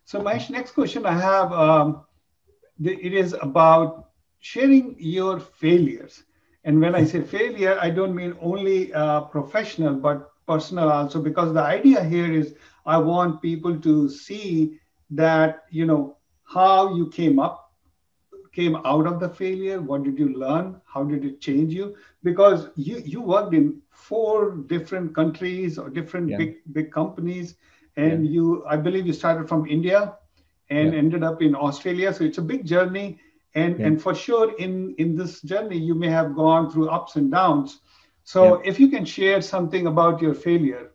So Mahesh, next question I have, it is about sharing your failures. And when I say failure, I don't mean only professional, but personal also, because the idea here is I want people to see that, how you came out of the failure. What did you learn? How did it change you? Because you worked in 4 different countries or different Yeah. big companies, Yeah. and I believe you started from India and Yeah. ended up in Australia. So it's a big journey, and Yeah. and for sure in this journey you may have gone through ups and downs. So Yeah. if you can share something about your failure.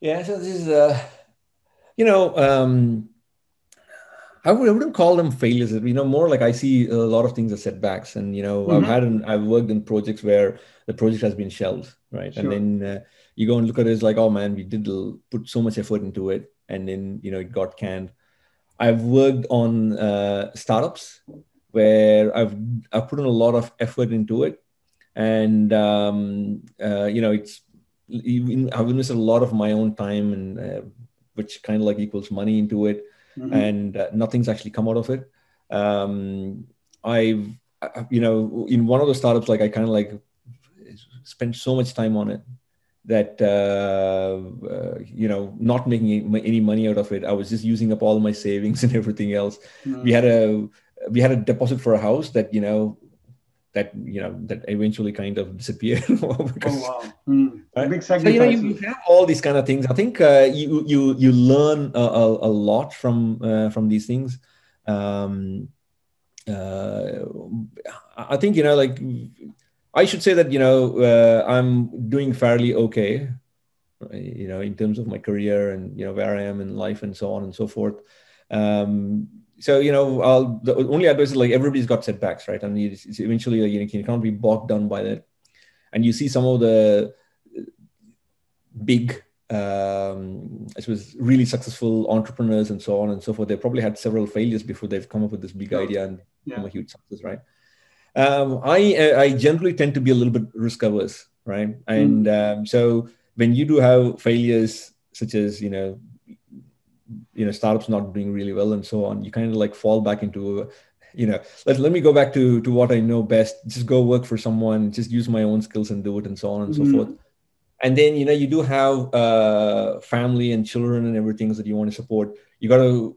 Yeah. So this is, you know, um, I wouldn't call them failures. More like I see a lot of things as setbacks. And I've worked in projects where the project has been shelved, right? And Sure. then you go and look at it, it's like, oh man, we did put so much effort into it, and then it got canned. I've worked on startups where I've put in a lot of effort into it, and it's I've invested a lot of my own time, and which kind of like equals money into it, Hmm. and nothing's actually come out of it. um, I've in one of the startups, like I kind of like spent so much time on it that not making any money out of it. I was just using up all my savings and everything else. we Mm. had a we had a deposit for a house that eventually kind of disappeared Oh because wow. Mm. right. Big So you sacrifices. have all these kind of things. I think you learn a lot from these things. um, uh, I think like I should say that I'm doing fairly okay, in terms of my career and where I am in life and so on and so forth. Um, so the only advice is like everybody's got setbacks, right? I mean, it's eventually you can't be bogged down by that. And you see some of the big, I suppose, really successful entrepreneurs and so on and so forth. They probably had several failures before they've come up with this big Sure. idea and become Yeah. a huge success, right? I generally tend to be a little bit risk averse, right? And Mm. so when you do have failures, such as startups not doing really well and so on, you kind of like fall back into let me go back to what I know best. Just go work for someone, just use my own skills and do it, and so on and so forth. Mm. And then you do have family and children and everything that you want to support. You got to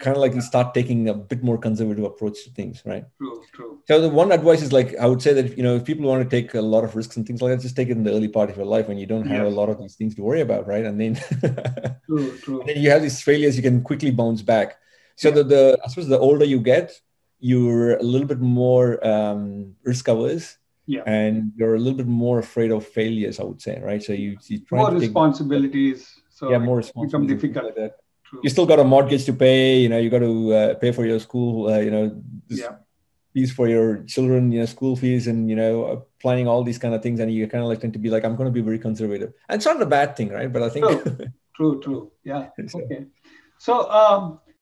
kind of like Yeah. start taking a bit more conservative approach to things, right? True. True. So the one advice is like, I would say that, if people want to take a lot of risks and things like that, just take it in the early part of your life when you don't have a Yes. lot of these things to worry about, right? And then, and True. True. then you have these failures, you can quickly bounce back. So Yeah. I suppose the older you get, you're a little bit more risk averse, Yeah. and you're a little bit more afraid of failures, I would say, right? So you try More to take, responsibilities, yeah, so it more become responsibilities and things difficult. like that. You True. still got a mortgage to pay, you got to pay for your school, this Yeah. fees for your children, school fees, and planning all these kind of things, and you kind of like tend to be like, I'm going to be very conservative, and it's not a bad thing, right? But I think True. True. True. Yeah. so, Okay. So